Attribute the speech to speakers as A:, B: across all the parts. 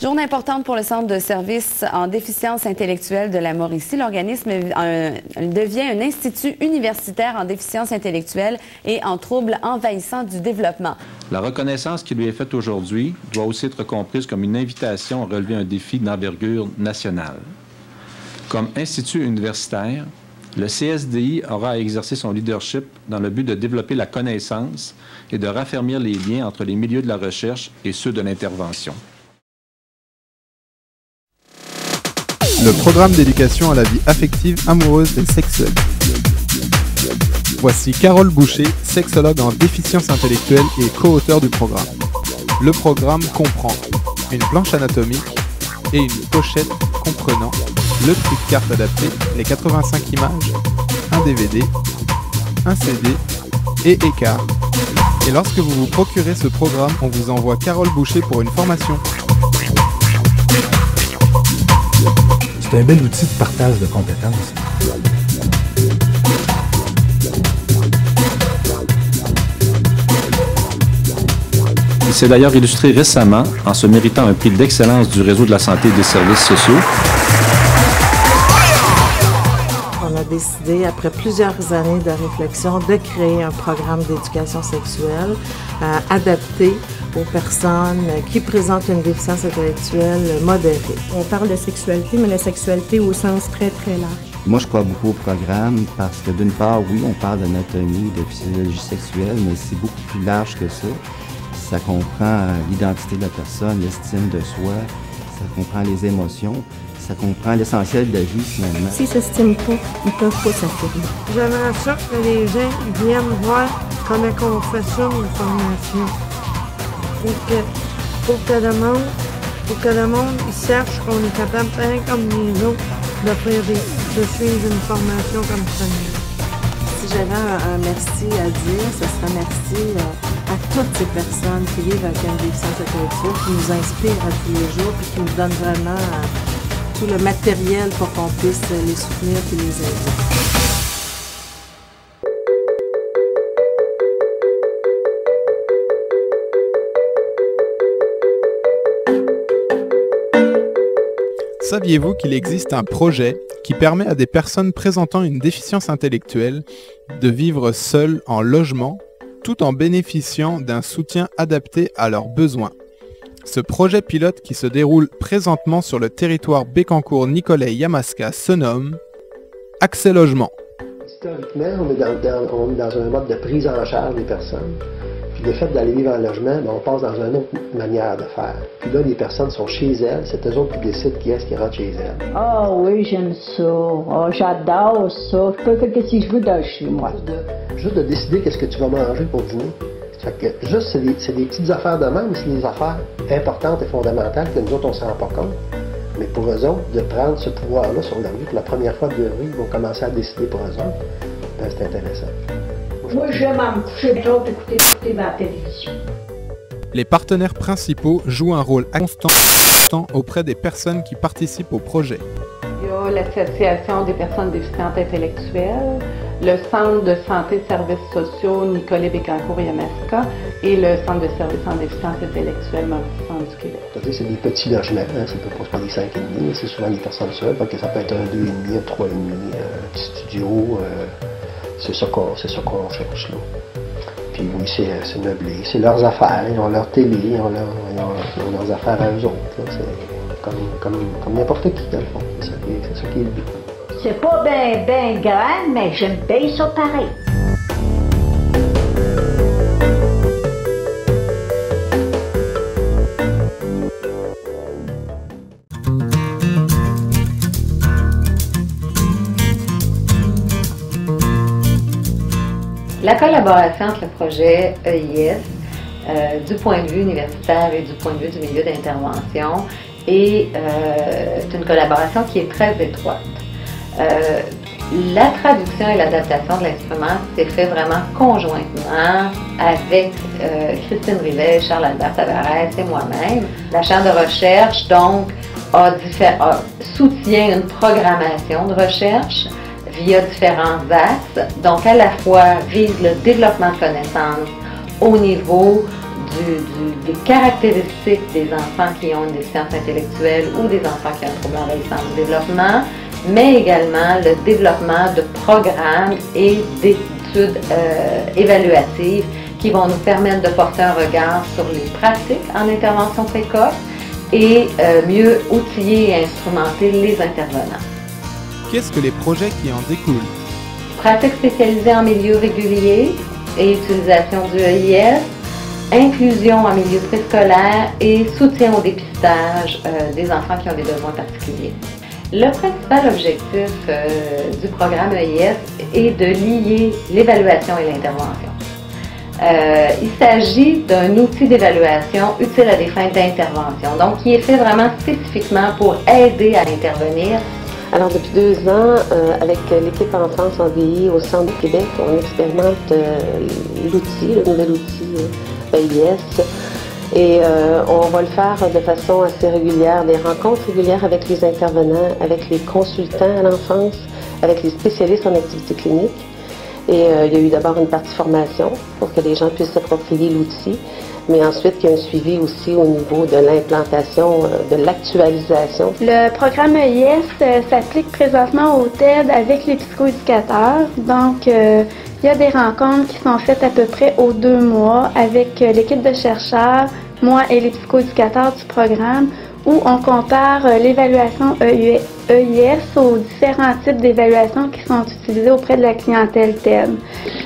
A: Journée importante pour le Centre de services en déficience intellectuelle de la Mauricie. L'organisme devient un institut universitaire en déficience intellectuelle et en troubles envahissants du développement.
B: La reconnaissance qui lui est faite aujourd'hui doit aussi être comprise comme une invitation à relever un défi d'envergure nationale. Comme institut universitaire, le CSDI aura à exercer son leadership dans le but de développer la connaissance et de raffermir les liens entre les milieux de la recherche et ceux de l'intervention.
C: Le programme d'éducation à la vie affective, amoureuse et sexuelle. Voici Carole Boucher, sexologue en déficience intellectuelle et co-auteur du programme. Le programme comprend une planche anatomique et une pochette comprenant le tri de cartes adapté, les 85 images, un DVD, un CD et écart. Et lorsque vous vous procurez ce programme, on vous envoie Carole Boucher pour une formation.
D: C'est un bel outil de partage de compétences.
B: Il s'est d'ailleurs illustré récemment en se méritant un prix d'excellence du réseau de la santé et des services sociaux.
E: On a décidé, après plusieurs années de réflexion, de créer un programme d'éducation sexuelle adapté aux personnes qui présentent une déficience intellectuelle modérée.
F: On parle de sexualité, mais la sexualité au sens très, très large.
G: Moi, je crois beaucoup au programme parce que d'une part, oui, on parle d'anatomie, de physiologie sexuelle, mais c'est beaucoup plus large que ça. Ça comprend l'identité de la personne, l'estime de soi, ça comprend les émotions, ça comprend l'essentiel de la vie, finalement.
F: S'ils ne s'estiment pas, ils ne peuvent pas s'affirmer.
H: J'aimerais ça que les gens viennent voir comment on fait ça, une formation. Pour que le monde il sache qu'on est capable, pareil comme les autres, de suivre une formation comme ça.
E: Si j'avais un merci à dire, ce serait merci à toutes ces personnes qui vivent avec une déficience intellectuelle, qui nous inspirent à tous les jours et qui nous donnent vraiment tout le matériel pour qu'on puisse les soutenir et les aider.
C: Saviez-vous qu'il existe un projet qui permet à des personnes présentant une déficience intellectuelle de vivre seules en logement tout en bénéficiant d'un soutien adapté à leurs besoins? Ce projet pilote qui se déroule présentement sur le territoire Bécancour-Nicolet-Yamaska se nomme Accès Logement.
I: Historiquement, on est dans un mode de prise en charge des personnes. Puis le fait d'aller vivre en logement, on passe dans une autre manière de faire. Puis là, les personnes sont chez elles, c'est eux autres qui décident qui est-ce qui rentre chez elles.
J: Ah oui, j'aime ça. Oh, j'adore ça. Je peux faire ce que je veux dans chez moi.
I: Juste de décider qu'est-ce que tu vas manger pour dîner. Fait que juste, c'est des petites affaires de même, mais c'est des affaires importantes et fondamentales que nous autres, on ne s'en rend pas compte. Mais pour eux autres, de prendre ce pouvoir-là sur leur vie, pour la première fois de leur vie, ils vont commencer à décider pour eux autres. Ben, c'est intéressant.
J: Moi, j'aime à me coucher de l'autre et écouter ma télévision.
C: Les partenaires principaux jouent un rôle constant auprès des personnes qui participent au projet.
K: Il y a l'Association des personnes déficientes intellectuelles, le Centre de santé et services sociaux Nicolet-Bécancour-Yamaska et le Centre de services en déficience intellectuelle Mauricie du Québec.
I: C'est des petits logements, hein, c'est pas des 5,5, c'est souvent des personnes seules, parce que ça peut être un 2,5, un 3,5, un petit studio. C'est ça qu'on cherche là. Puis oui, c'est meublé, c'est leurs affaires, ils ont leur télé, ils ont leurs affaires à eux autres. C'est comme n'importe qui dans le fond. C'est ça qui est le but.
J: C'est pas ben grand, mais j'aime bien ça pareil.
L: La collaboration entre le projet EIS, du point de vue universitaire et du point de vue du milieu d'intervention, est une collaboration qui est très étroite. La traduction et l'adaptation de l'instrument s'est fait vraiment conjointement avec Christine Rivet, Charles-Albert Tavares et moi-même. La chaire de recherche, donc, soutient une programmation de recherche via différents axes, donc à la fois vise le développement de connaissances au niveau des caractéristiques des enfants qui ont une déficience intellectuelle ou des enfants qui ont un trouble envahissant du développement, mais également le développement de programmes et d'études évaluatives qui vont nous permettre de porter un regard sur les pratiques en intervention précoce et mieux outiller et instrumenter les intervenants.
C: Qu'est-ce que les projets qui en découlent?
L: Pratiques spécialisées en milieu régulier et utilisation du EIS, inclusion en milieu préscolaire et soutien au dépistage des enfants qui ont des besoins particuliers. Le principal objectif du programme EIS est de lier l'évaluation et l'intervention. Il s'agit d'un outil d'évaluation utile à des fins d'intervention, donc qui est fait vraiment spécifiquement pour aider à intervenir.
M: Alors depuis 2 ans, avec l'équipe Enfance en VI au Centre du Québec, on expérimente l'outil, le nouvel outil EIS. Et on va le faire de façon assez régulière, des rencontres régulières avec les intervenants, avec les consultants à l'enfance, avec les spécialistes en activité clinique. Et il y a eu d'abord une partie formation pour que les gens puissent s'approprier l'outil, mais ensuite il y a un suivi aussi au niveau de l'implantation, de l'actualisation.
N: Le programme EIS s'applique présentement au TED avec les psychoéducateurs. Donc, il y a des rencontres qui sont faites à peu près aux 2 mois avec l'équipe de chercheurs, moi et les psychoéducateurs du programme, où on compare l'évaluation EIS aux différents types d'évaluations qui sont utilisées auprès de la clientèle TED.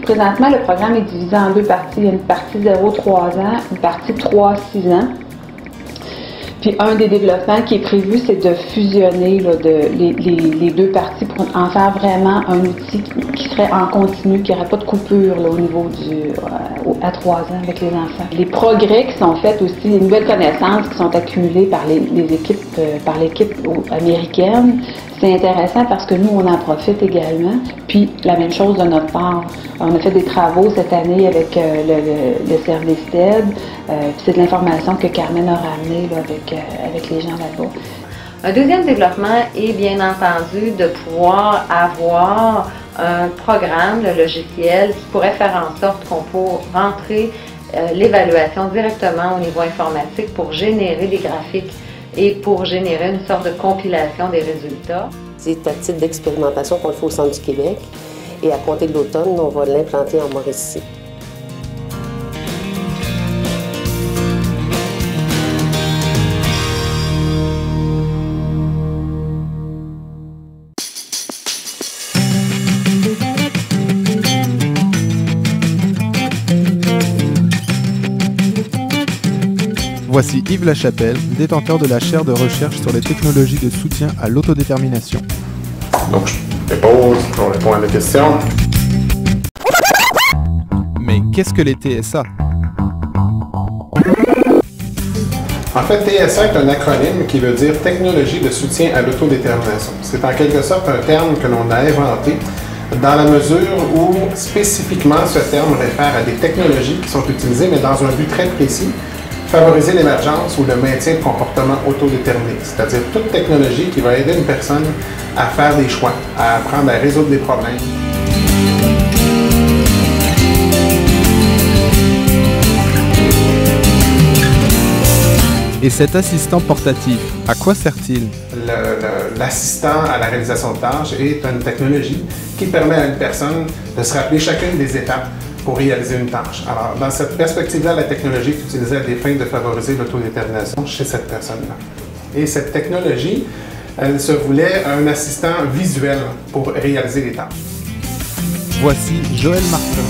K: Présentement, le programme est divisé en 2 parties. Il y a une partie 0-3 ans, une partie 3-6 ans. Puis un des développements qui est prévu, c'est de fusionner là, les 2 parties pour en faire vraiment un outil qui serait en continu, qui n'aurait pas de coupure là, au niveau à 3 ans avec les enfants. Les progrès qui sont faits aussi, les nouvelles connaissances qui sont accumulées par par l'équipe américaine, c'est intéressant parce que nous, on en profite également. Puis la même chose de notre part. On a fait des travaux cette année avec le service TED. C'est de l'information que Carmen a ramenée là, avec les gens là-bas.
L: Un deuxième développement est bien entendu de pouvoir avoir un programme, le logiciel, qui pourrait faire en sorte qu'on peut rentrer l'évaluation directement au niveau informatique pour générer des graphiques et pour générer une sorte de compilation des résultats.
M: C'est à titre d'expérimentation qu'on le fait au Centre du Québec et à compter de l'automne, on va l'implanter en Mauricie.
C: Voici Yves Lachapelle, détenteur de la chaire de recherche sur les technologies de soutien à l'autodétermination.
O: Donc je on répond à la question.
C: Mais qu'est-ce que les TSA?
O: En fait, TSA est un acronyme qui veut dire Technologie de soutien à l'autodétermination. C'est en quelque sorte un terme que l'on a inventé dans la mesure où spécifiquement ce terme réfère à des technologies qui sont utilisées mais dans un but très précis, favoriser l'émergence ou le maintien de comportements autodéterminés, c'est-à-dire toute technologie qui va aider une personne à faire des choix, à apprendre à résoudre des problèmes.
C: Et cet assistant portatif, à quoi sert-il?
O: L'assistant à la réalisation de tâches est une technologie qui permet à une personne de se rappeler chacune des étapes pour réaliser une tâche. Alors, dans cette perspective-là, la technologie est utilisée à des fins de favoriser l'autodétermination chez cette personne-là. Et cette technologie, elle se voulait un assistant visuel pour réaliser les tâches.
C: Voici Joël Martin.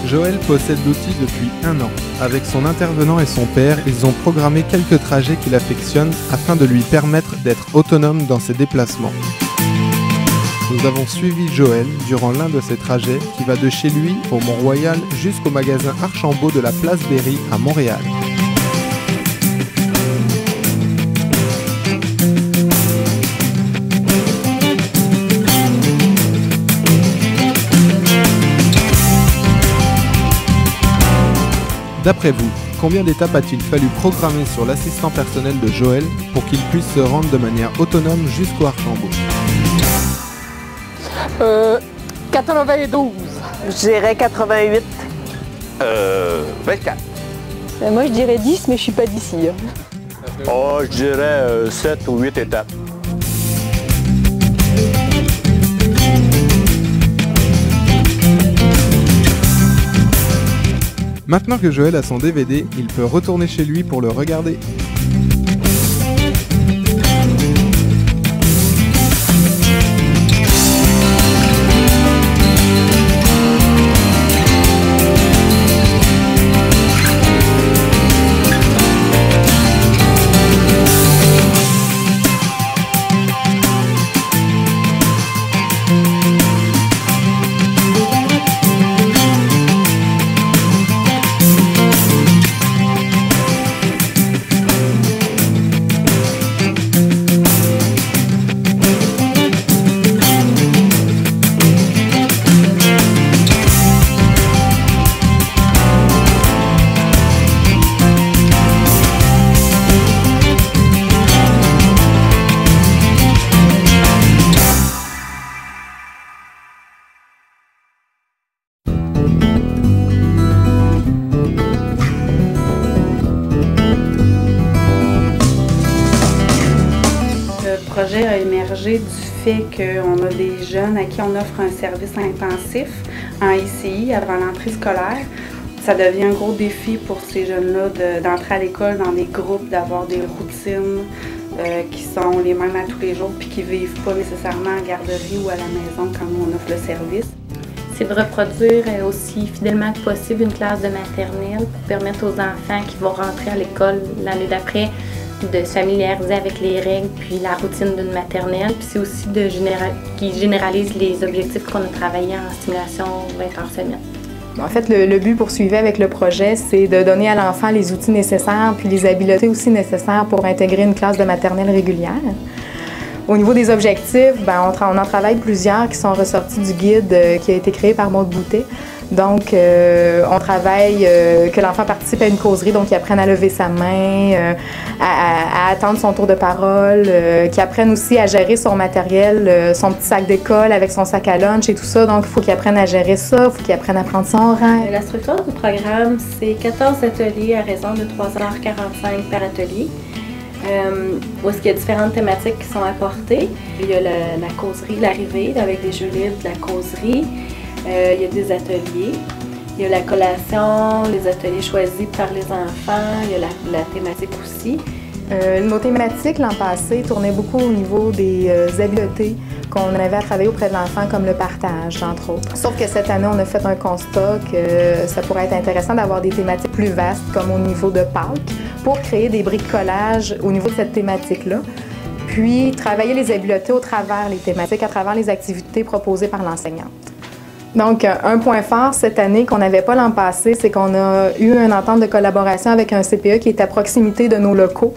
C: Joël possède l'outil depuis 1 an. Avec son intervenant et son père, ils ont programmé quelques trajets qu'il affectionne afin de lui permettre d'être autonome dans ses déplacements. Nous avons suivi Joël durant l'un de ses trajets qui va de chez lui au Mont-Royal jusqu'au magasin Archambault de la place Berry à Montréal. D'après vous, combien d'étapes a-t-il fallu programmer sur l'assistant personnel de Joël pour qu'il puisse se rendre de manière autonome jusqu'au Archambault?
P: 92.
E: Je dirais 88.
P: 24.
Q: Moi, je dirais 10, mais je suis pas d'ici.
P: Oh, je dirais 7 ou 8 étapes.
C: Maintenant que Joël a son DVD, il peut retourner chez lui pour le regarder.
K: Le projet a émergé du fait qu'on a des jeunes à qui on offre un service intensif en ICI avant l'entrée scolaire. Ça devient un gros défi pour ces jeunes-là d'entrer à l'école dans des groupes, d'avoir des routines qui sont les mêmes à tous les jours puis qui ne vivent pas nécessairement en garderie ou à la maison quand on offre le service.
R: C'est de reproduire aussi fidèlement que possible une classe de maternelle pour permettre aux enfants qui vont rentrer à l'école l'année d'après de se familiariser avec les règles puis la routine d'une maternelle. Puis c'est aussi qui généralise les objectifs qu'on a travaillés en stimulation 20 heures semaine.
Q: En fait, le but poursuivi avec le projet, c'est de donner à l'enfant les outils nécessaires puis les habiletés aussi nécessaires pour intégrer une classe de maternelle régulière. Au niveau des objectifs, on en travaille plusieurs qui sont ressortis du guide qui a été créé par Maude Boutet. Donc, on travaille que l'enfant participe à une causerie, donc qu'il apprenne à lever sa main, à attendre son tour de parole, qu'il apprenne aussi à gérer son matériel, son petit sac d'école avec son sac à lunch et tout ça. Donc, il faut qu'il apprenne à gérer ça, il faut qu'il apprenne à prendre son rang.
R: La structure du programme, c'est 14 ateliers à raison de 3h45 par atelier. Où est-ce qu'il y a différentes thématiques qui sont apportées. Il y a la causerie, l'arrivée avec des jeux libres, de la causerie. Il y a des ateliers. Il y a la collation, les ateliers choisis par les enfants. Il y a la thématique aussi.
Q: Nos thématiques l'an passé tournaient beaucoup au niveau des habiletés qu'on avait à travailler auprès de l'enfant, comme le partage, entre autres. Sauf que cette année, on a fait un constat que ça pourrait être intéressant d'avoir des thématiques plus vastes, comme au niveau de Pâques, pour créer des bricolage au niveau de cette thématique-là. Puis, travailler les habiletés au travers les thématiques, à travers les activités proposées par l'enseignante. Donc, un point fort cette année qu'on n'avait pas l'an passé, c'est qu'on a eu une entente de collaboration avec un CPE qui est à proximité de nos locaux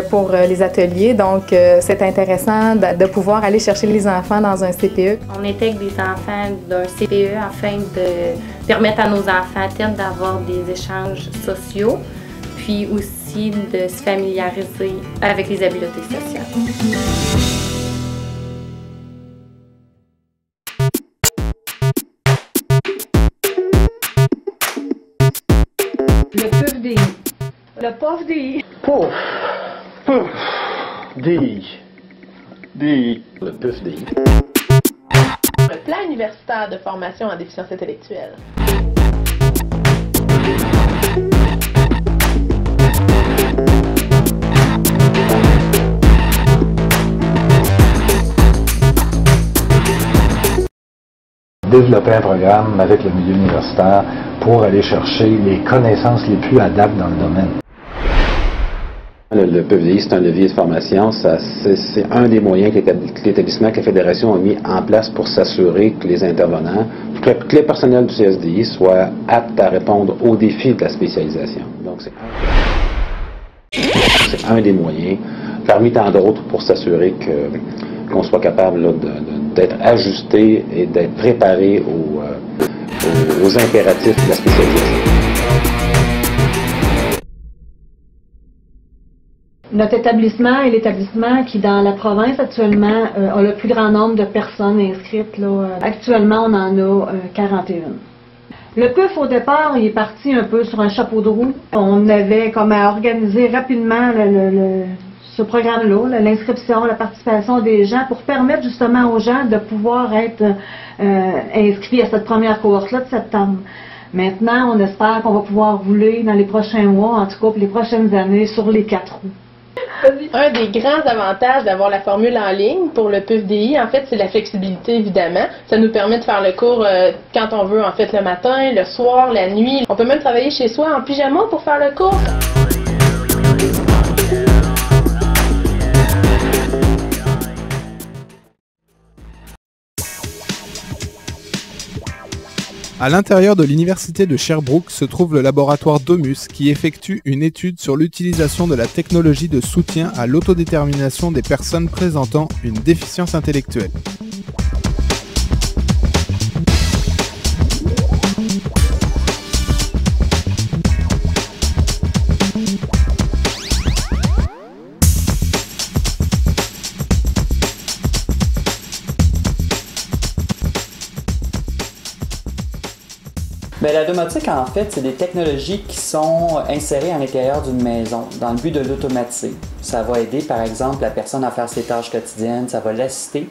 Q: pour les ateliers. Donc, c'est intéressant de pouvoir aller chercher les enfants dans un CPE.
R: On intègre des enfants d'un CPE afin de permettre à nos enfants à terme d'avoir des échanges sociaux, puis aussi de se familiariser avec les habiletés sociales.
H: Le PUF DI. Le PUF DI.
I: Pouf! Pouf! DI. DI. Le PUF DI.
S: Le plan universitaire de formation en déficience intellectuelle.
D: Développer un programme avec le milieu universitaire pour aller chercher les connaissances les plus adaptes dans le domaine.
T: Le PUFDI, c'est un levier de formation. C'est un des moyens que l'établissement, que la Fédération a mis en place pour s'assurer que les intervenants, que les personnels du CSDI soient aptes à répondre aux défis de la spécialisation. Donc, c'est un des moyens, parmi tant d'autres, pour s'assurer qu'on soit capable d'être ajusté et d'être préparé aux impératifs de la spécialisation.
U: Notre établissement est l'établissement qui, dans la province actuellement, a le plus grand nombre de personnes inscrites. Là. Actuellement, on en a 41. Le PUF, au départ, il est parti un peu sur un chapeau de roue. On avait comme à organiser rapidement ce programme-là, l'inscription, la participation des gens, pour permettre justement aux gens de pouvoir être inscrits à cette première cohorte-là de septembre. Maintenant, on espère qu'on va pouvoir rouler dans les prochains mois, en tout cas pour les prochaines années, sur les 4 roues.
S: Un des grands avantages d'avoir la formule en ligne pour le PUF-DI, en fait, c'est la flexibilité, évidemment. Ça nous permet de faire le cours quand on veut, en fait, le matin, le soir, la nuit. On peut même travailler chez soi en pyjama pour faire le cours.
C: À l'intérieur de l'université de Sherbrooke se trouve le laboratoire Domus qui effectue une étude sur l'utilisation de la technologie de soutien à l'autodétermination des personnes présentant une déficience intellectuelle.
V: Bien, la domotique, en fait, c'est des technologies qui sont insérées à l'intérieur d'une maison dans le but de l'automatiser. Ça va aider, par exemple, la personne à faire ses tâches quotidiennes, ça va l'assister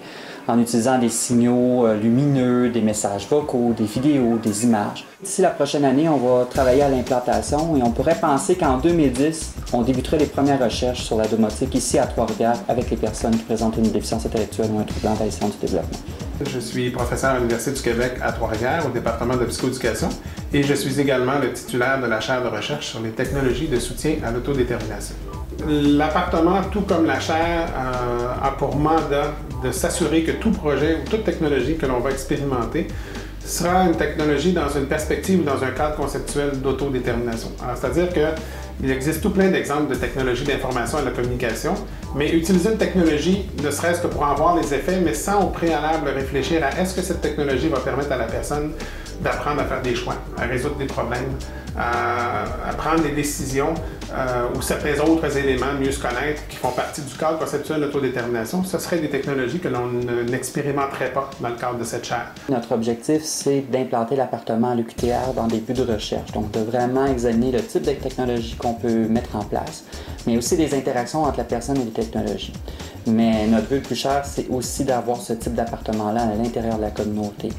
V: en utilisant des signaux lumineux, des messages vocaux, des vidéos, des images. D'ici la prochaine année, on va travailler à l'implantation et on pourrait penser qu'en 2010, on débuterait les premières recherches sur la domotique ici à Trois-Rivières avec les personnes qui présentent une déficience intellectuelle ou un trouble envahissant du développement.
O: Je suis professeur à l'Université du Québec à Trois-Rivières au département de psychoéducation et je suis également le titulaire de la chaire de recherche sur les technologies de soutien à l'autodétermination. L'appartement, tout comme la chaire, a pour mandat de s'assurer que tout projet ou toute technologie que l'on va expérimenter sera une technologie dans une perspective ou dans un cadre conceptuel d'autodétermination. C'est-à-dire qu'il existe tout plein d'exemples de technologies d'information et de la communication, mais utiliser une technologie, ne serait-ce que pour en voir les effets, mais sans au préalable réfléchir à est-ce que cette technologie va permettre à la personne d'apprendre à faire des choix, à résoudre des problèmes, à prendre des décisions ou certains autres éléments, mieux se connaître, qui font partie du cadre conceptuel de l'autodétermination. Ce seraient des technologies que l'on n'expérimenterait pas dans le cadre de cette chaire.
V: Notre objectif, c'est d'implanter l'appartement à l'UQTR dans des buts de recherche, donc de vraiment examiner le type de technologie qu'on peut mettre en place, mais aussi des interactions entre la personne et les technologies. Mais notre but le plus cher, c'est aussi d'avoir ce type d'appartement-là à l'intérieur de la communauté.